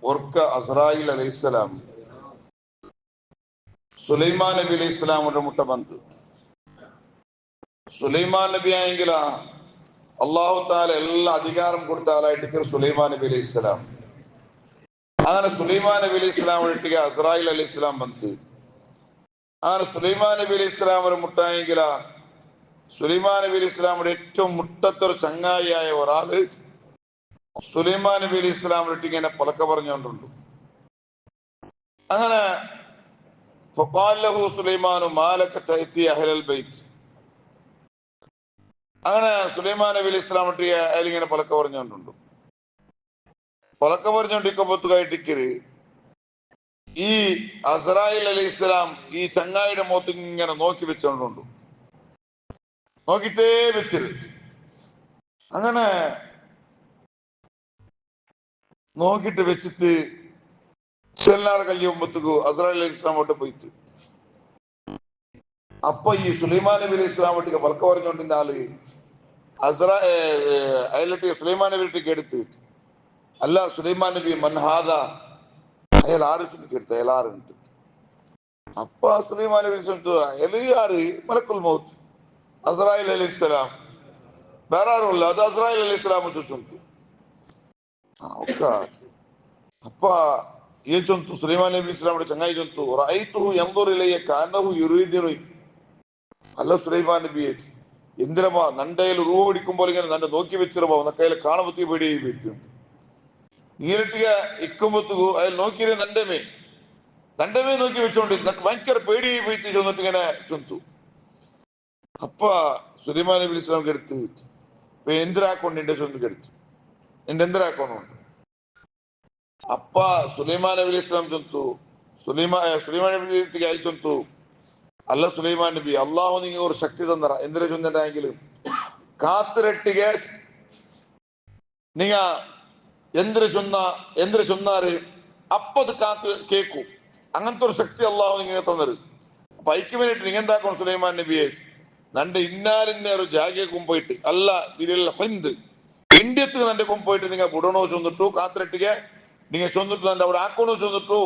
ಒರ್ಕ ಅಸ್ರಾಯಿಲ್ ಅಲೈಹಿಸ್ಸಲಾಂ സുലൈമാൻ നബി അലൈഹി ഇസ്ലാമിന്റെ മുട്ട ബന്ത്. സുലൈമാൻ നബി ആയെങ്കിൽ അള്ളാഹു താല എല്ലാ അധികാരം കൊടുത്ത ആളായിട്ട് സുലൈമാൻ നബി അലൈഹി ഇസ്ലാം. അങ്ങനെ സുലൈമാൻ നബി അലൈഹി ഇസ്ലാമിട്ടിಗೆ അസ്രായിൽ അലൈഹി ഇസ്ലാം ബന്ത്. അങ്ങനെ സുലൈമാൻ നബി അലൈഹി ഇസ്ലാം ഒരു മുട്ടായെങ്കിൽ സുലൈമാൻ നബി അലൈഹി ഇസ്ലാമിന്റെ ഏറ്റവും മുട്ടത്തൊരു ചങ്ങായിയായ ഒരാള് സുലൈമാൻ നബി അലൈഹി ഇസ്ലാമിട്ടിಗೆ എന്നെ പലക്ക പറഞ്ഞുകൊണ്ടുണ്ട്. അങ്ങനെ فقال له سليمان ما لك تأتي أهل البيت. അങ്ങനെ സുലൈമാൻ നബി അലൈഹി ഇസ്ലാമിട്ടിಗೆ അയാളിങ്ങനെ പലക്ക പറഞ്ഞുകൊണ്ടുണ്ട്. പലക്ക പറഞ്ഞുകൊണ്ടിരിക്കുമ്പോഴത്തേക്കായിട്ടിക്കര് ഈ അസ്രായിൽ അലൈഹി ഇസ്ലാം ഈ ചങ്ങായിയുടെ മുഖത്ത് ഇങ്ങനെ നോക്കി വെച്ചോണ്ടുണ്ട്. നോക്കിട്ടേ വെച്ചിര്. അങ്ങനെ നോക്കിട്ട് വെച്ചിട്ട് ചെല്ലാറ് കഴിയുമ്പോഴത്തേക്ക് അസ്രായിൽ അലൈഹി ഇസ്ലാമോട്ട് പോയിട്ട് അപ്പൊ ഈ സുലൈമാൻ നബി അലൈഹി ഇസ്ലാമോട്ടിക്ക് പലക്ക പറഞ്ഞുകൊണ്ടിരുന്ന ആള് അയലട്ടിಗೆ സുലൈമാൻ നബിട്ടിക്ക് എടുത്ത് അല്ല സുലൈമാൻ നബി മൻഹാദ അയാൾ ആര് ചൊല്ലിക്കെടുത്ത് അയാൾ ആരുണ്ട്. അപ്പൊ സുലൈമാൻ നബി അയാള് ആര് മലക്കുൽ മൗത്ത് അസ്രായിൽ അലൈഹി ഇസ്ലാം വേറെ ആരുമില്ല അത് അസ്രായിൽ അലൈഹി ഇസ്ലാം ചൊല്ലുണ്ട്. അപ്പ ಏನ್ ಚೊಂತು ಸುಲೈಮಾನ್ ನಬಿ ಇಸ್ಲಾಂ ಚಂಗಾಯಿ ಚೊಂತು ರೈತುಹು ಎಂದೂರು ಇಲಯ್ಯ ಕಾನಹು ಯುರೀದಿರು. അല്ല സുലൈമാൻ നബിയെ എന്തിനമാ നണ്ടയിൽ റൂ പിടിക്കുമ്പോൾ ഇങ്ങനെ നണ്ട നോക്കി വെച്ചിരുമ്പോ അവന്റെ കയ്യിൽ കാണുമ്പത്തി പേടിയായി പോയിട്ട് നീരട്ടിക ഇക്കുമ്പത്തുകു അയാൾ നോക്കിയ നണ്ടമേ നോക്കി വെച്ചോണ്ട് ഭയങ്കര പേടിയായി പോയിട്ട് ചെന്നിട്ട് ഇങ്ങനെ ചൊന്തു. അപ്പ സുലൈമാൻ നബി ഇസ്ലാം കെടുത്ത് ഇപ്പൊ എന്തിനാക്കൊണ്ട് എന്റെ ചൊന്ത് കെടുത്തു എന്റെ എന്തിനാക്കോണുണ്ട്. അപ്പ സുലൈമാൻ നബി അലൈഹി ഇസ്ലാം ചൊന്തു സുലൈമാൻ നബി അയൽ ചൊന്തു അല്ല സുലൈമാൻ നബി അള്ളാഹു നിങ്ങൾ ഒരു ശക്തി തന്നറ എന്തിനെ ചൊന്നെങ്കിലും കാത്തിരട്ടിಗೆ നീങ്ങ എന്തിനു ചൊന്നാറ് അപ്പത് കാത്ത് കേക്കൂ അങ്ങനത്തെ ഒരു ശക്തി അള്ളാഹു നിങ്ങൾ തന്നര്. അപ്പൊ ഐക്ക് വേണ്ടിട്ട് നിങ്ങൾ എന്താക്കണം സുലൈമാൻ നബിയെ നന്റെ ഇന്നാലിന്ന ഒരു ജാഗേക്കും പോയിട്ട് അല്ല ഇതിലുള്ള ഹിന്ദ് ഇന്ത്യത്ത് നന്റെ കൊമ്പോയിട്ട് നിങ്ങൾ ബുടണോ ചൊന്നിട്ടു കാത്തിരട്ടിಗೆ நீங்க சொந்துட்டு அந்த അവിടെ ആക്കണോ ചൊന്നിട്ടു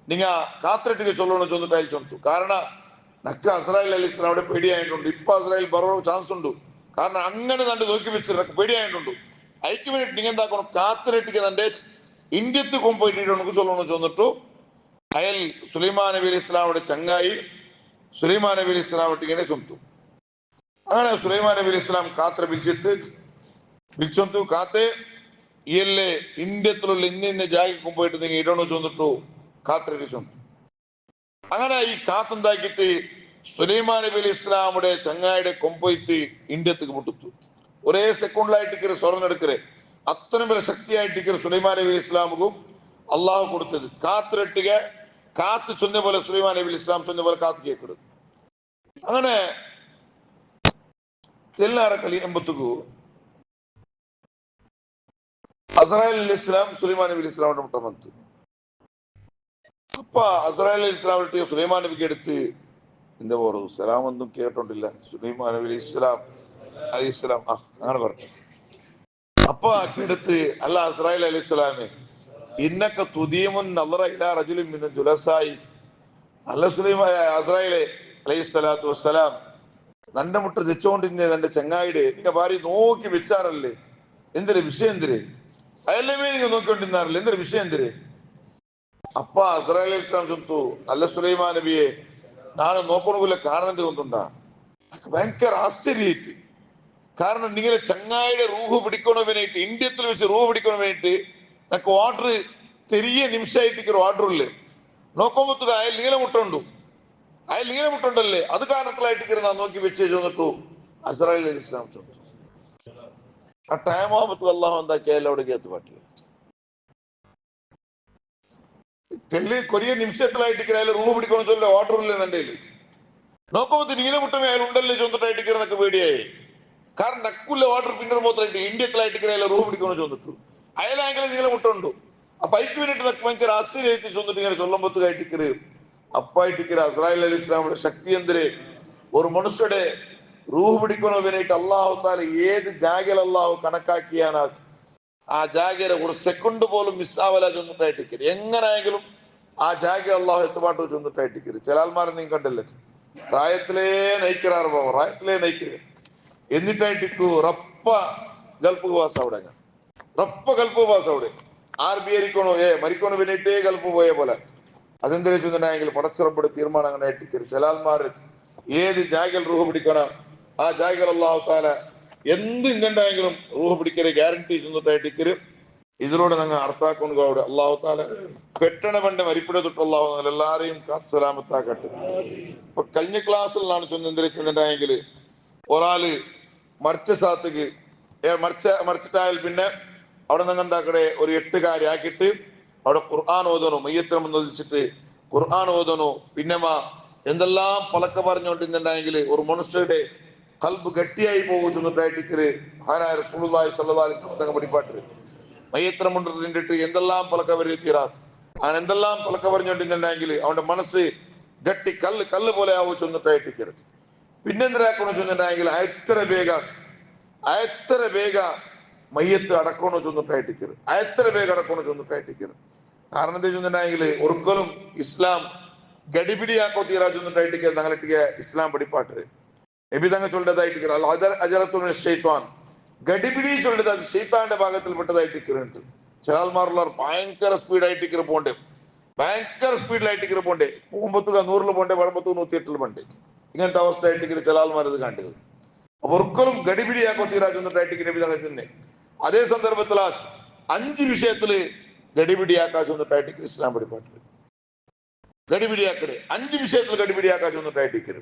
നിങ്ങ കാത്തിരട്ടിಗೆ ചൊല്ലണോ ചൊന്നിട്ട് അയൽ ചൊന്തു. കാരണം നക്ക് അസ്രായിൽ അലൈഹി ഇസ്ലാമിയുടെ പേടിയായിട്ടുണ്ട്. ഇപ്പൊ അസ്രായിൽ ബറോ ചാൻസ് ഉണ്ട്. കാരണം അങ്ങനെ നണ്ട് നോക്കി വെച്ചിട്ട് നക്ക് പേടിയായിട്ടുണ്ട്. അയക്ക് വേണ്ടിട്ട് നിങ്ങൾ എന്താക്കണം കാത്തിരട്ടിക്ക് തന്റെ ഇന്ത്യത്ത് കൊമ്പോയിട്ട് നമുക്ക് ചൊല്ലണോ ചൊന്നിട്ടു അയൽ സുലൈമാൻ നബി അലൈഹി ഇസ്ലാമിയുടെ ചങ്ങായി സുലൈമാൻ നബി അലൈഹി ഇസ്ലാമിട്ടിങ്ങനെ ചൊന്തു. അങ്ങനെ സുലൈമാൻ നബി അലൈഹി ഇസ്ലാം കാത്തിര പിലിച്ചൊന്തു കാത്തെ ഇയല്ലേ ഇന്ത്യത്തിലുള്ള ഇന്ന ജാഗിക്കും പോയിട്ട് നിങ്ങൾ ഇടണോ ചൊന്നിട്ടു കാത്തിരട്ടി ചൊന്തു. അങ്ങനെ ഈ കാത്തുണ്ടാക്കിയിട്ട് സുലൈമാൻ നബി അലൈഹി ഇസ്ലാമുടെ ചങ്ങായിയുടെ കൊമ്പോയിട്ട് ഇന്ത്യത്തേക്ക് മുട്ടുത്തു. ഒരേ സെക്കൻഡിലായിട്ട് സ്വർണ്ണെടുക്കരെ അത്രയും വരെ ശക്തിയായിട്ട് സുലൈമാൻ നബി അലൈഹി ഇസ്ലാമുക്കും അള്ളാഹു കൊടുത്തത് കാത്തിരട്ടിಗೆ കാത്ത് ചൊന്ന പോലെ സുലൈമാൻ നബി അലൈഹി ഇസ്ലാം ചൊന്ന പോലെ കാത്ത് കേൾക്കരുത്. അങ്ങനെ തെല്ലാറ കലിയുമ്പത്തുക്കു അസ്രായിൽ അലൈഹി ഇസ്ലാം സുലൈമാൻ നബി അലൈഹി ഇസ്ലാമിന്റെ മുട്ട വന്നു. അപ്പ അസ്രായിൽ അലൈഹി ഇസ്ലാമിട്ട് സുലൈമാൻ നബിക്ക് എടുത്ത് എന്താ പറയുക സലാമൊന്നും കേട്ടോണ്ടില്ല സുലൈമാൻ നബി അലൈഹി ഇസ്ലാം അങ്ങനെ പറഞ്ഞു. അപ്പൊ എടുത്ത് അല്ല അസ്രായിൽ അലൈഹി ഇസ്ലാമെ ഇന്നക്ക തുദീമുൻ നളറ ഇലാ റജുലിൻ മിന ജുലസായി. അല്ല സുലൈമാൻ അസ്രായിലെ അലൈഹി സ്വലാത്തു വസ്സലാം നന്റെ മുട്ട തെച്ചുകൊണ്ടിരുന്ന എന്റെ ചങ്ങായിടെ നിങ്ങ ഭാര്യ നോക്കി വെച്ചാറല്ലേ എന്തൊരു വിഷയം എന്തിര് അയല്ലമേ നിങ്ങൾ നോക്കിക്കൊണ്ടിരുന്നാറില്ല എന്തൊരു വിഷയം എന്തിര്. അപ്പ അസ്രായിൽ അലൈഹി ഇസ്ലാം ചൊന്തു അല്ല സുലൈമാൻ നബിയെ ನಾನು നോക്കണമെങ്കിലെ കാരണം എന്ത് കൊണ്ടുണ്ടാ ഭയങ്കര ആശ്ചര്യായിട്ട്. കാരണം നിങ്ങളെ ചങ്ങായിയുടെ റൂഹ് പിടിക്കണ വേണ്ടിട്ട് ഇന്ത്യത്തിൽ വെച്ച് റൂഹ് പിടിക്കണ വേണ്ടിട്ട് നക്ക് ഓർഡർ തെരിയ നിമിഷമായിട്ട് ഓർഡർ ഇല്ലേ നോക്കുമ്പോഴത്തേക്ക് അയാൾ നീലമുട്ടുണ്ടല്ലേ അത് കാരണത്തിലായിട്ട് നാം നോക്കി വെച്ച് ചൊന്നിട്ടു അസ്രായിൽ അലൈഹി ഇസ്ലാം ചൊന്നു. ആ ടൈം ആകുമ്പോ അള്ളാഹു എന്താക്കിയ അവിടെ കേത്ത് പാട്ടില്ല തെല്ല് കൊറിയ നിമിഷത്തിലായിട്ട് അയാൾ റൂഹ് പിടിക്കണമെന്ന് ചൊല്ല ഓർഡർ ഇല്ലേ എന്റെ നോക്കുമ്പോ നീലമുട്ടമേ അയാൾ ഉണ്ടല്ലേ ചൊന്നിട്ടായിട്ട് നക്ക് പേടിയായി. കാരണം നക്കുള്ള ഓർഡർ പിന്നീട് മാത്രമായിട്ട് ഇന്ത്യത്തിലായിട്ട് അയാൾ റൂഹ് പിടിക്കണമെന്ന് ചൊന്നിട്ടു അയാളെങ്കിൽ നീലമുട്ടുണ്ട്. അപ്പൊ ഐക്ക് വേണ്ടിട്ട് നക്ക് ഭയങ്കര ആശ്ചര്യമായിട്ട് ചൊന്നിട്ട് ഇങ്ങനെ ചൊല്ലുമ്പോഴത്തേക്കായിട്ട് അപ്പായിട്ട് അസ്രായിൽ അലൈഹി ഇസ്ലാമിയുടെ ശക്തി എന്തിര് ഒരു മനുഷ്യരുടെ റൂഹ് പിടിക്കണോ വേണ്ടിട്ട് അള്ളാഹു താല ഏത് ജാഗയിൽ അള്ളാഹു കണക്കാക്കിയാണ് ആ ജാഗയുടെ ഒരു സെക്കൻഡ് പോലും മിസ്സാവല ചെന്നിട്ടായിട്ടിക്കരുത്. എങ്ങനെയെങ്കിലും ആ ജാഗ അള്ളാഹു എത്തുപാട്ട് ചെന്നിട്ടായിട്ടിക്കരുത്. ചില ആൾമാരെ നീ കണ്ടല്ലേ, പ്രായത്തിലേ നയിക്കാറ് പോവാം, പ്രായത്തിലേ നയിക്കരുത് എന്നിട്ടായിട്ടിക്കു റപ്പ ഗൾഫ് വാസം അവിടെ, റപ്പ ഗൾഫ് വാസം അവിടെ ആർബി ആയിരിക്കണോ മരിക്കണോ പിന്നിട്ടേ ഗൾഫ് പോയ പോലെ. അതെന്താ വെച്ചിട്ടുണ്ടെങ്കിൽ പടച്ചുറപ്പെടെ തീരുമാനം അങ്ങനെ ആയിട്ടിക്കരുത്. ചില ആൾമാർ ഏത് ജാഗയിൽ റൂഹ് പിടിക്കണം ആ ജാഗയിൽ അള്ളാഹു താല എന്ത് ഇന്നുണ്ടായെങ്കിലും റൂഹ് പിടിക്കരെ ഗ്യാരണ്ടി ചെന്നിട്ടായിട്ടിക്കരുത്. ഇതിലൂടെ ഞങ്ങൾ അർത്ഥാക്കൊണ്ട് അവിടെ അള്ളാഹു താല പെട്ടണ പണ്ട് മരിപ്പിടെ തൊട്ട് അള്ളാഹു എല്ലാരെയും കാത്സലാമത്താക്കട്ടെ. ഇപ്പൊ കഴിഞ്ഞ ക്ലാസ്സിലാണ് ചെന്നിട്ടുണ്ടെങ്കിൽ ഒരാള് മറിച്ച സ്ഥലത്തേക്ക് മറിച്ചിട്ടായാൽ പിന്നെ അവിടെ നിങ്ങൾ എന്താക്കടെ ഒരു 8 കാര്യാക്കിയിട്ട് അവിടെ ഖുർആൻ ഓതണു, മയ്യത്തിനെ മുന്നിച്ചിട്ട് ഖുർആൻ ഓതണു. പിന്നെ എന്തെല്ലാം പലക്ക പറഞ്ഞുകൊണ്ടിരുന്നുണ്ടെങ്കിൽ ഒരു മനുഷ്യരുടെ കൽബ് ഗട്ടിയായി പോകുന്നിട്ടായിട്ടിക്കര് ഹാനായ റസൂലുള്ളാഹി സ്വല്ലല്ലാഹി അലൈഹി വസല്ലം പഠിപ്പാട്ട് മയ്യത്തിനെ മുന്നിട്ട് എന്തെല്ലാം പലക്ക വരുത്തിറാ അവൻ എന്തെല്ലാം പലക്ക പറഞ്ഞുകൊണ്ടിരുന്നുണ്ടെങ്കിൽ അവന്റെ മനസ്സ് ഗട്ടി കല്ല് പോലെ ആവും ചെന്നിട്ടായിട്ടിക്കരുത്. പിന്നെന്തിനാക്കണമെന്ന് ചെന്നിട്ടുണ്ടെങ്കിൽ എത്ര വേഗ മയ്യത്ത് അടക്കണോ ചെന്നിട്ടായിട്ടിക്കരുത്, എത്ര വേഗം അടക്കണോ ചെന്നിട്ടായിട്ടിക്കരുത്. കാരണം എന്താ ചെന്നിട്ടുണ്ടെങ്കിൽ ഒരിക്കലും ഇസ്ലാം ഗഡിപിടിയാക്കോ തീരാ ചെന്നിട്ടായിട്ടിക്കരുത്. തങ്ങളിട്ടിക്ക് ഇസ്ലാം പഠിപ്പാട്ട് നബി തങ്ങൾ ചൊല്ലതായിട്ടിക്കരുത് അജറത്തുൽ ശൈത്വാൻ, ഗഡിപിടി ചൊല്ലത് അത് ശൈത്താന്റെ ഭാഗത്തിൽ പെട്ടതായിട്ടിക്കരുണ്ട്. ചില ആൾമാരുള്ളവർ ഭയങ്കര സ്പീഡായിട്ടിക്കർ പോണ്ടേ, ഭയങ്കര സ്പീഡിലായിട്ടിക്കർ പോണ്ടേ, പോകുമ്പത്തുക 100 പോണ്ടേ, വരുമ്പത്തുക 108 പോണ്ടേ. ഇങ്ങനത്തെ അവസ്ഥ ആയിട്ടിക്കർ ചില ആൾമാരത് കണ്ടത്. ഒരിക്കലും ഗഡിപിടിയാക്കോ തീരാ ചെന്നിട്ടായിട്ടിക്കർ നബി തങ്ങൾ ചെന്നേ. അതേ സന്ദർഭത്തിൽ 5 വിഷയത്തില് ഗഡിപിടിയാക്കാ ചെന്നിട്ടായിട്ടിക്കർ ഇസ്ലാം പഠിപ്പാട്ട്. ഗഡിപിടിയാക്കടെ 5 വിഷയത്തിൽ ഗഡിപിടിയാക്കാ ചെന്നിട്ടായിട്ടിക്കർ.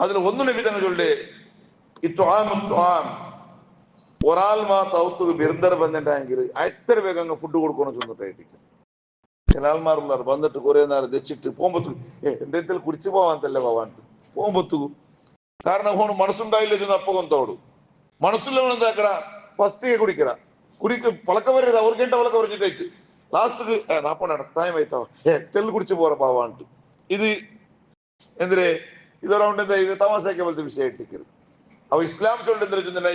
അതിൽ ഒന്ന് നബി തങ്ങൾ ചൊല്ലേ ഒരാൾ മാത്രം ബിരുദർ വന്നിട്ടെങ്കിൽ എത്ര വേഗം ഫുഡ് കൊടുക്കണം ചെന്നിട്ടായിട്ടിരിക്കും. ചില ആൾമാരുള്ളവർ വന്നിട്ട് കുറെ നേരം ദച്ചിട്ട് പോകുമ്പത്തു എന്തെങ്കിലും കുടിച്ചു പോവാന്തല്ലേ പോവാൻ പോകുമ്പത്തു. കാരണം ഓണ് മനസ്സുണ്ടായില്ല ചെന്ന് അപ്പൊ കൊന്തോടും മനസ്സുള്ളവൻ എന്താക്കട ഫസ്റ്റ് കുടിക്ക പളക്ക വരരുത് അവർ ഗಂಟೆ പളക്ക പറഞ്ഞിട്ടേക്ക് ലാസ്റ്റ് നാപ്പണ ടൈം ആയിത്താവ തെല്ല് കുടിച്ചു പോറ പാവാണ്ട്. ഇത് എന്തിരെ ഇതൊരൗണ്ട് എന്താ ഇത് തമാശയൊക്കെ പോലത്തെ വിഷയമായിട്ടിരിക്കരുത്. അപ്പൊ ഇസ്ലാം ചൊല്ലുന്ന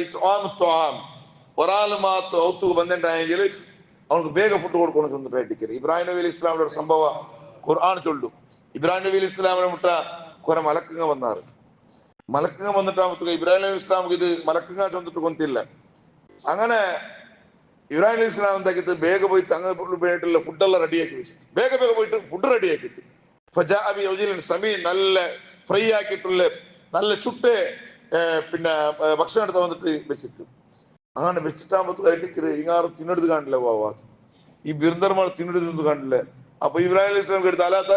ഒരാൾ മാത്രം ഔത്തുക വന്നിട്ടുണ്ടെങ്കിൽ അവർക്ക് വേഗം ഫുഡ് കൊടുക്കണം ചെന്നിട്ടായിട്ടിരിക്കരുത്. ഇബ്രാഹിം നബി അലൈഹി ഇസ്ലാമിന്റെ ഒരു സംഭവം ഖുർആൻ ചൊല്ലും. ഇബ്രാഹിം നബി അലൈഹി ഇസ്ലാമിനെ മുട്ട കുറെ മലക്കങ്ങ വന്നാറ്. മലക്കങ്ങ വന്നിട്ടാകുമ്പോ ഇബ്രാഹിം നബി ഇസ്ലാമിക്ക് ഇത് മലക്കങ്ങ ചൊന്നിട്ട് കൊന്നില്ല. അങ്ങനെ ഇബ്രാഹിം നബി ഇസ്ലാം എന്താക്കിയിട്ട് വേഗം പോയി തങ്ങൾ വേണ്ടിയിട്ടുള്ള ഫുഡെല്ലാം റെഡിയാക്കി വെച്ചിട്ട് വേഗം പോയിട്ട് ഫുഡ് റെഡിയാക്കിയിട്ട് സമീൻ നല്ല ഫ്രൈ ആക്കിയിട്ടുള്ള നല്ല ചുട്ട് പിന്നെ ഭക്ഷണം എടുത്ത് വന്നിട്ട് വെച്ചിട്ട് അങ്ങനെ വെച്ചിട്ടാകുമ്പോഴത്തേക്ക് ഇങ്ങാറും തിന്നെടുത്ത് കാണില്ല പോവാ ഈ ബിരുദർമാർ തിന്നെടുത്ത് കാണില്ല. അപ്പൊ ഇബ്രാഹിം അലൈഹി സ്വലാം എടുത്ത് അല്ലാത്ത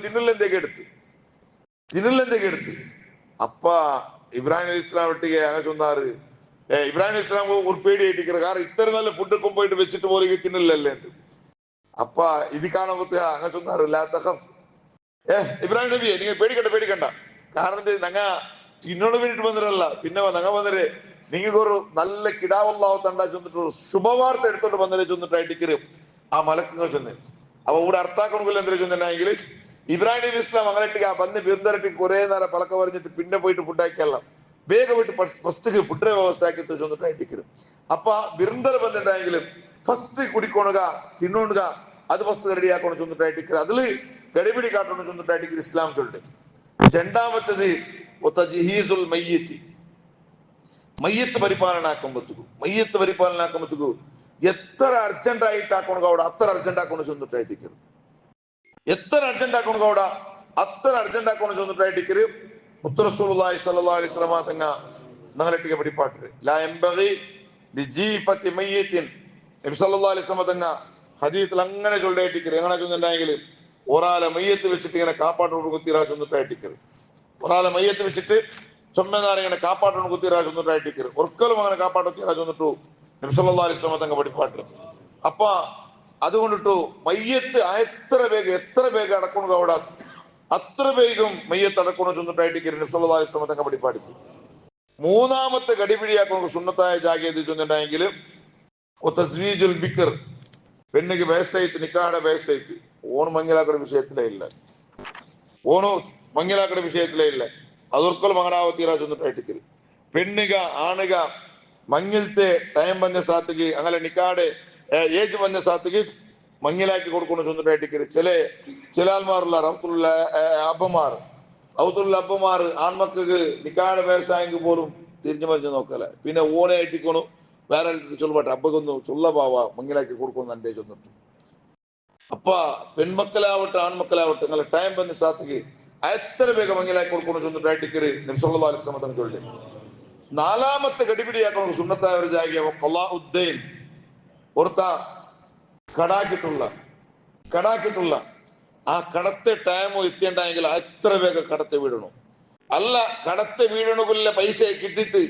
തിന്നലെന്തൊക്കെ എടുത്ത് അപ്പ ഇബ്രാഹിം അലൈഹി ഇസ്ലാം വിട്ടിക്ക് അങ്ങനെ ചൊന്നാറ് ഇബ്രാഹിം അലൈഹി ഇസ്ലാം ഒരു പേടിയായിട്ടിരിക്കുന്നത്. കാരണം ഇത്ര നല്ല ഫുഡൊക്കെ പോയിട്ട് വെച്ചിട്ട് പോലെ തിന്നലല്ലേ ഉണ്ട്. അപ്പ ഇത് കാണുമ്പോ അങ്ങനെ ചൊന്നാറ് ഇബ്രാഹിം നബിയെ നിങ്ങൾ പേടിക്കണ്ട. കാരണം ഞങ്ങ തിന്നോട് വേണ്ടിട്ട് വന്നിരല്ല, പിന്നെ ഞങ്ങ വന്നര് നിങ്ങൾക്കൊരു നല്ല കിടാവല്ലാവ തണ്ടാ ചെന്നിട്ട് ഒരു ശുഭവാർത്ത എടുത്തോണ്ട് വന്നരെ ചെന്നിട്ടായിട്ടിക്കര് ആ മലക്കുകൾ ചെന്ന്. അപ്പൊ ഇവിടെ അർത്ഥാക്കണമെങ്കിൽ എന്താ ചെന്നിട്ടുണ്ടെങ്കിൽ ഇബ്രാഹിം നബി ഇസ്ലാം അങ്ങനെ ആ വന്ന് ബിരുദരട്ടി കുറെ നേരം പലക്ക പറഞ്ഞിട്ട് പിന്നെ പോയിട്ട് ഫുഡാക്കിയല്ല വേഗം പോയിട്ട് ഫസ്റ്റ് ഫുഡിന്റെ വ്യവസ്ഥ ആക്കി ചെന്നിട്ടായിട്ടിക്കര്. അപ്പൊ ബിരുദർ വന്നിട്ടുണ്ടെങ്കിലും ഫസ്റ്റ് കുടിക്കൊണുക തിന്നോണ്ടുക അത് ഫസ്റ്റ് റെഡിയാക്കണം ചെന്നിട്ടായിട്ടിക്കര്. അതില് ഗഡിപിടി കാട്ടണം ചെന്നിട്ടായിട്ടിക്കര് ഇസ്ലാം ചൊല്ലിട്ട്. രണ്ടാമത്തത് മയ്യത്ത് പരിപാലനാക്കുമ്പോ എത്ര അർജന്റ് ആയിട്ട് ആക്കണോ അവിടെ അത്ര അർജന്റ് ആക്കണോ ചെന്നിട്ടായിട്ടിക്കര്. എത്ര അർജന്റ് ആക്കണോ അവിടെ അത്ര അർജന്റ് ആക്കണോ ചെന്നിട്ടായിട്ടിക്കര്. മുത്ത് റസൂലുള്ളാഹി സ്വല്ലല്ലാഹി അലൈഹി വസല്ലം തങ്ങ ഞങ്ങളിട്ടിക പഠിപ്പാട്ട് ലാ യംബഗി ലിജീഫത്തി മയ്യിത്തിൻ നബി സ്വല്ലല്ലാഹി അലൈഹി വസല്ലം തങ്ങ ഹദീസിൽ അങ്ങനെ ചൊല്ലിട്ടിക്കര്. എങ്ങനെ ചെന്നിട്ടുണ്ടെങ്കിൽ ഒരാളെ മയ്യത്ത് വെച്ചിട്ട് ഇങ്ങനെ കാപ്പാട്ടോട് കുത്തിരാ ചെന്നിട്ടായിട്ടിക്കര്. ഒരാളെ മയ്യത്ത് വെച്ചിട്ട് ചൊമ്മനാരെ ഇങ്ങനെ കാപ്പാട്ടോട് കുത്തിരാ ചെന്നിട്ടായിട്ടിക്കര്. ഒരിക്കലും അങ്ങനെ കാപ്പാട്ടൊത്തിരാ ചെന്നിട്ടു നബി സല്ലല്ലാഹു അലൈഹി വസല്ലം തങ്ങ പഠിപ്പാട്ട്. അപ്പൊ അതുകൊണ്ടിട്ടു മയ്യത്ത് എത്ര വേഗം അടക്കണോ അവിടെ അത്ര വേഗം മയ്യത്ത് അടക്കണോ ചെന്നിട്ടായിട്ടിക്കര് നബി സല്ലല്ലാഹു അലൈഹി വസല്ലം തങ്ങ പഠിപ്പാടിക്കും. മൂന്നാമത്തെ ഗഡിപിടിയാക്കണ സുന്നത്തായ ജാഗ്യത ചെന്നിട്ടുണ്ടെങ്കിൽ തസ്വീജുൽ ബിക്ർ, പെണ്ണിക്ക് വയസ്സായിട്ട് നിക്കാടെ വയസ്സായിട്ട് ഓണ് മങ്ങിലാക്കുന്ന വിഷയത്തിലേ ഇല്ല. അതൊരിക്കലും മകനാവ തീരാ ചെന്നിട്ടായിട്ടിക്കര്. പെണ്ണുക ആണുക ಮಂಗಿಲ್ತೆ ಟೈಮ್ ಬಂದ ಸಾತಿಗೆ ಅಂಗಲ ನಿಕಾಡೆ ಏಜ್ ಬಂದ ಸಾತಿಗೆ ಮಂಗಿಲಾಕಿ കൊടുക്കുന്നു ചൊന്നിട്ടായിട്ടിക്കര് ചിലാൽമാറുള്ള റൗത്തുള്ള അബ്ബമാർ ഔത്തുള്ള അബ്ബമാർ ആൺമക്കൾക്ക് നിക്കാടെ വ്യവസായെങ്കിൽ പോലും തിരിഞ്ഞു മറിഞ്ഞ് നോക്കല പിന്നെ ഓനെ ആയിട്ടിക്കണു വേറെ ചൊല്ലട്ടെ അബ്ബക്കൊന്നു ചൊല്ലപാവ മങ്ങിലാക്കി കൊടുക്കുന്നു എന്റെ ചൊന്നിട്ട് അപ്പ പെൺമക്കളാവട്ടെ ആൺമക്കളാവട്ടെ നിങ്ങളെ ടൈം ಬಂದ സാത്തിക്ക് എത്ര വേഗം മങ്ങിലാക്കി കൊടുക്കുന്നു ചൊന്നിട്ടായിട്ടിക്കര് നബി സല്ലല്ലാഹു അലൈഹി വസല്ലം ചൊല്ലി നാലാമത്തെ ഗടിപിടിയാക്കണം സുന്നത്തായ ഒരു ജാഗിയ ഖളാഉദ്ദൈൻ ഓർത്ത കടാക്കിട്ടുള്ള ആ കടത്തെ ടൈം എത്തിയണ്ടെങ്കിൽ എത്ര വേഗം കടത്തെ വീഴണം അല്ല കടത്തെ വീഴണകുള്ള പൈസ കിട്ടിട്ട്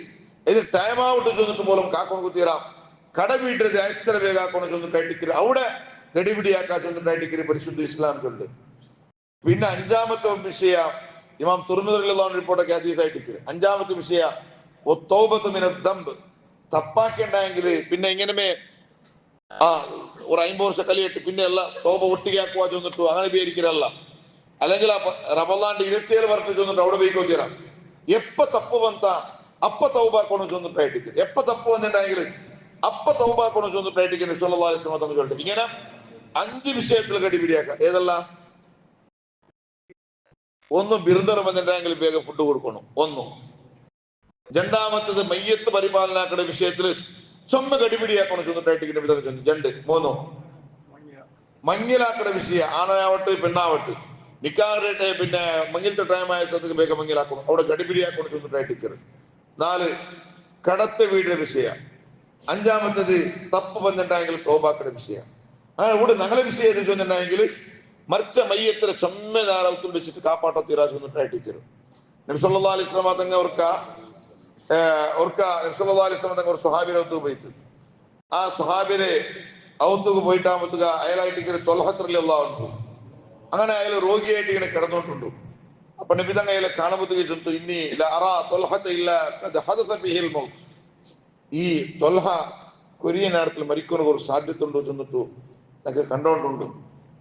ഇത് ടൈം ഔട്ട് ചെന്നിട്ട് പോലും കാക്കണം കുത്തിരാം കട വീട്ടത് എത്ര വേഗം ആക്കണം ചെന്നിട്ടായിട്ടിക്കര് അവിടെ ഗടിപിടിയാക്കാ ചെന്നിട്ടായിട്ടിക്കര് പരിശുദ്ധ ഇസ്ലാം ചൊല്ല് പിന്നെ അഞ്ചാമത്തെ വിഷയ ഇമാം തുർമുദിലുള്ള റിപ്പോർട്ടൊക്കെ ഹദീസായിട്ടിക്കര് അഞ്ചാമത്തെ വിഷയ തൗബത്തു മിനദ് ദംബ് തപ്പാക്കേണ്ടെങ്കിൽ പിന്നെ ഇങ്ങനെ ഒരു 50 വർഷം കലിയിട്ട് പിന്നെ അല്ല തോപ ഒട്ടിയാക്കുവാ ചെന്നിട്ടു അങ്ങനെ വിചാരിക്കലല്ല അല്ലെങ്കിൽ റമദാന്റെ 27 വർഷം ചെന്നിട്ട് അവിടെ പോയിക്കോ തീരാം എപ്പ തപ്പ് വന്ന അപ്പ തൗബാക്കണം ചെന്നിട്ടായിട്ടിരിക്കും എപ്പ തപ്പ് വന്നിട്ടുണ്ടെങ്കിൽ അപ്പ തൗബാക്കണം ചെന്നിട്ടായിട്ടിരിക്കും സല്ലല്ലാഹു അലൈഹി വസല്ലം ചൊല്ലിട്ട് ഇങ്ങനെ 5 വിഷയത്തിൽ കടിപിടിയാക്കാം ഏതെല്ലാം ഒന്ന് ബിരുദർ വന്നിട്ടുണ്ടെങ്കിൽ വേഗം ഫുഡ് കൊടുക്കണം ഒന്നും രണ്ടാമത്തത് മയ്യത്ത് പരിപാലനാക്കുന്ന വിഷയത്തിൽ ചൊമ്മ കടിപിടിയാക്കണം ചെന്നിട്ടായിട്ടിരിക്കുന്ന വിധം ചെന്നു രണ്ട് മൂന്നോ മങ്ങിലാക്കട വിഷയ ആണാവട്ടെ പെണ്ണാവട്ടെ നിക്കാറിട്ടെ പിന്നെ മങ്ങിലത്തെ ടൈമായ സ്ഥലത്തേക്ക് വേഗം മങ്ങിലാക്കണം അവിടെ കടിപിടിയാക്കണം ചെന്നിട്ടായിട്ടിരിക്കരുത് 4 കടത്തെ വീടിന്റെ വിഷയ അഞ്ചാമത്തത് തപ്പ് വന്നിട്ടുണ്ടെങ്കിൽ തോബാക്കട വിഷയ അങ്ങനെ ഇവിടെ ഞങ്ങളെ വിഷയം ചെന്നിട്ടുണ്ടെങ്കിൽ മറിച്ച മയ്യത്തിലെ ചൊമ്മ വെച്ചിട്ട് കാപ്പാട്ടോ തീരാ ചെന്നിട്ടായിട്ടിരിക്കരുത് നബി സല്ലല്ലാഹു അലൈഹി വസല്ലം തങ്ങൾ നബി സല്ലല്ലാഹു അലൈഹി വസല്ലം തങ്ങൾ ഒരു സ്വഹാബിനെ ഒത്തു പോയിട്ട് ആ സ്വഹാബിനെ ഔത്തുക്ക് പോയിട്ടാകുമ്പത്തുക അയാളായിട്ട് ഇങ്ങനെ ത്വൽഹത്ത് റളിയല്ലാഹു അൻഹു അങ്ങനെ അയാൾ രോഗിയായിട്ട് ഇങ്ങനെ കിടന്നുകൊണ്ടുണ്ട് അപ്പൊ നബി തങ്ങൾ അയാളെ കാണുമ്പോഴത്തേക്ക് ചെന്നു ഇന്നി ലഅറാ ത്വൽഹത ഇല്ല ഖദ് ഹദസ ബിഹിൽ മൗത്ത് ഈ ത്വൽഹ കൊറിയ നേരത്തിൽ മരിക്കുന്ന ഒരു സാധ്യത ഉണ്ടോ ചെന്നിട്ടു എന്നൊക്കെ കണ്ടോണ്ടുണ്ട്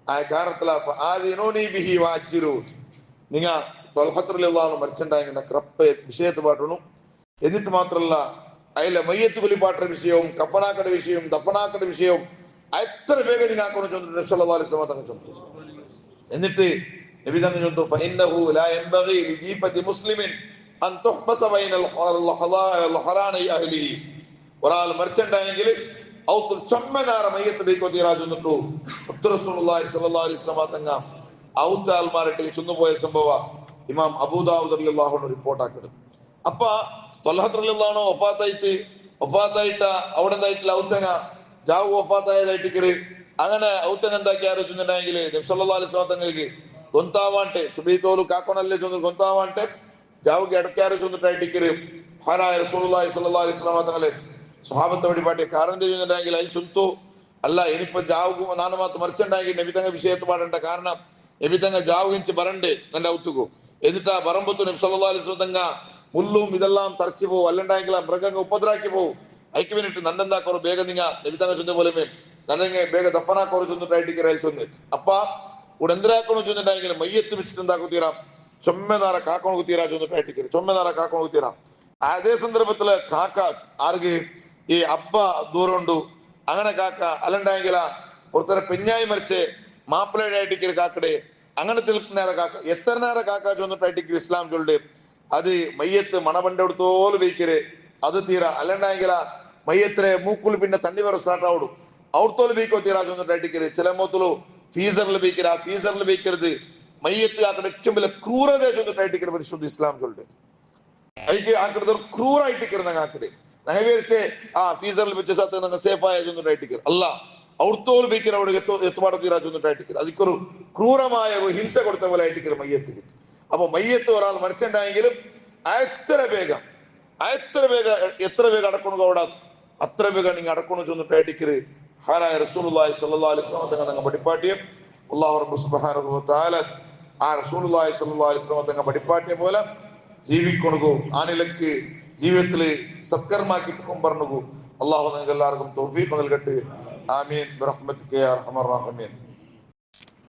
ആ കാരണത്തില ആദിനൂനി ബിഹി വഅജ്റു നിങ്ങ ത്വൽഹത്ത് റളിയല്ലാഹു അൻഹു മരിച്ചിട്ടുണ്ടായിരുന്ന ക്രപ്പ വിഷയത്തെ പാട്ടണം എന്നിട്ട് മാത്രമല്ല അതിലെ മയ്യത്ത് കുലിപ്പാട്ട വിഷയവും കഫനാക്കട വിഷയവും ദഫനാക്കട വിഷയവും എത്ര വേഗം നിങ്ങൾ ആക്കണം ചൊന്നിട്ട് സല്ലല്ലാഹു അലൈഹി വസല്ലം തങ്ങൾ ചൊന്നു എന്നിട്ട് നബി തങ്ങൾ ചൊന്നു ഫഇന്നഹു ലാ യൻബഗി ലിജീഫതി മുസ്ലിമിൻ അൻ തുഹ്ബസ ബൈനൽ ഹറാനി അഹ്ലിഹി ഒരാൾ മരിച്ചിട്ടുണ്ടെങ്കിൽ ഔത്തുൽ ചമ്മനാര മയ്യത്ത് ബൈക്കോ തീരാ ചൊന്നിട്ടു റസൂലുള്ളാഹി സ്വല്ലല്ലാഹു അലൈഹി വസല്ലം തങ്ങൾ ഔത്ത് ആൽമാരിട്ട് ചൊന്നുപോയ സംഭവ ഇമാം അബൂദാവൂദ് റളിയല്ലാഹു അൻഹു റിപ്പോർട്ട് ആക്കുന്നത് അപ്പ ത്വൽഹത്ത് റളിയല്ലാഹു അൻഹു വഫാത്തായിട്ട് അവിടെ എന്തായിട്ടില്ല ഔത്തങ്ങ ജാവു വഫാത്തായതായിട്ടിക്കര് അങ്ങനെ ഔത്തങ്ങ എന്താക്കിയാರು ചൊന്നിട്ടുണ്ടെങ്കിൽ നബി സല്ലല്ലാഹു അലൈഹി വസല്ലം തങ്ങൾക്ക് ഗൊന്താവാണ്ടെ സുബഹി തോಲು കാക്കണല്ലേ ചൊന്നു ഗൊന്താവാണ്ടെ ജാവുಗೆ അടക്കാറ് ചൊന്നിട്ടായിട്ടിക്കര് മഹാനായ റസൂലുള്ളാഹി സ്വല്ലല്ലാഹു അലൈഹി വസല്ലം തങ്ങളെ സ്വഹാബത്തെ വഴിപാട്ടെ കാരണം ചൊന്നിട്ടുണ്ടെങ്കിൽ അതിൽ ചൊന്തു അല്ല ഇനിയിപ്പോ ജാവുgu ನಾನು ಮಾತು മരിച്ചിട്ടുണ്ടെങ്കിൽ നബി തങ്ങൾ വിഷയത്ത് പാടേണ്ട കാരണം നബി തങ്ങൾ ജാവുകിഞ്ച് ಬರಂಡೆ ನನ್ನ ಔತುಗು എന്നിട്ടാ ಬರಂಬತ್ತು നബി സല്ലല്ലാഹു അലൈഹി വസല്ലം തങ്ങൾ മുല്ലും ഇതെല്ലാം തറച്ചു പോകും അല്ലണ്ടെങ്കിൽ മൃഗങ്ങൾ ഉപദ്രാക്കി പോകും അയക്ക് വേണ്ടിട്ട് നണ്ടെന്താക്കോರು ಬೇಗ നിങ്ങ നബി തങ്ങൾ ചൊന്ന പോലെ ನನಗೆ ಬೇಗ ದಫನಾಕೋರು ചൊന്നിട്ടായിട്ടിക്കര ചൊന്നു അപ്പ ഇവിടെ എന്തിനാക്കണു ചൊന്നിട്ടുണ്ടെങ്കിൽ മയ്യത്ത് വെച്ചിട്ട് എന്താക്കുത്തീരാം ചൊമ്മനാര കാക്കണ കുത്തീരാ ചൊന്നിട്ടായിട്ടിക്കര ചൊമ്മനാര കാക്കണ കുത്തീരാം അതേ സന്ദർഭത്തില് കാക്ക ആർക്ക് ഈ അബ്ബ ദൂരം ഉണ്ടു അങ്ങനെ കാക്ക അല്ലണ്ടെങ്കിൽ ഒരുത്തര പെഞ്ഞായി മരിച്ച് മാപ്പിളയുടെ ആയിട്ടിക്കര കാക്കടെ അങ്ങനെ തിൽക്കുന്നേര കാക്ക എത്ര നേരം കാക്ക ചൊന്നിട്ടായിട്ടിക്കര ഇസ്ലാം ചൊല്ല് അത് മയ്യത്ത് മണവണ്ട എടുത്തോല് വയ്ക്കര് അത് തീരാ അല്ലണ്ടെങ്കിൽ മയ്യത്തിലെ മൂക്കുలు പിന്നെ തണ്ണി വരെ സ്റ്റാർട്ട് ആവിടും ಅವ್ರತೋಲು ಬೇಕೋ ತೀರಾ ಚೊಂದಿട്ടായിട്ടിക്കര് ചില ಮೊದಲು ഫീസറിൽ ബേക്കര ആ ഫീസറിൽ ബേക്കരുത് മയ്യത്ത് ആക്കടെ ഏറ്റവും വലിയ ക്രൂരത ചൊന്നിട്ടായിട്ടിക്കര് പരിശുദ്ധ ഇസ്ലാം ചൊല്ല് അതിക്ക് ആക്കടത് ഒരു ക്രൂരായിട്ടിക്കര് ഞങ്ങൾ ആക്കടെ ഞങ്ങൾ വിചാരിച്ചേ ആ ഫീസറിൽ വെച്ച സ്ഥലത്ത് ഞങ്ങൾ സേഫ് ആയ ചൊന്നിട്ടായിട്ടിക്കര് അല്ല ಅವ್ರತോಲು ಬೇಕರ അവിടെ എത്തുപാട് തീരാ ചൊന്നിട്ടായിട്ടിക്കര് അതിക്കൊരു ക്രൂരമായ ഒരു ഹിംസ കൊടുത്ത പോലെ ആയിട്ടിക്കര് മയ്യത്ത് അപ്പൊ മയ്യത്ത് ഒരാൾ മരിച്ചിട്ടുണ്ടെങ്കിലും എത്ര വേഗം എത്ര വേഗം അടക്കണോ അവിടെ അത്ര വേഗം നിങ്ങൾ അടക്കണോ ചൊന്നിട്ടായിട്ടിക്കര് മഹാനായ റസൂലുള്ളാഹി സ്വല്ലല്ലാഹു അലൈഹി വസല്ലം തങ്ങൾ പഠിപ്പാട്ടിയ അല്ലാഹു റബ്ബ് സുബ്ഹാനഹു വ തആല ആ റസൂലുള്ളാഹി സ്വല്ലല്ലാഹു അലൈഹി വസല്ലം തങ്ങൾ പഠിപ്പാട്ടിയ പോലെ ജീവിക്കണു ആ നിലക്ക് ജീവിതത്തില് സത്കർമാക്കി പറഞ്ഞുകൂ അല്ലാഹു നിങ്ങൾക്ക് എല്ലാവർക്കും തൗഫീഖ് നൽകട്ടെ ആമീൻ ബിറഹ്മതിക യാ അർഹമർ റഹീമീൻ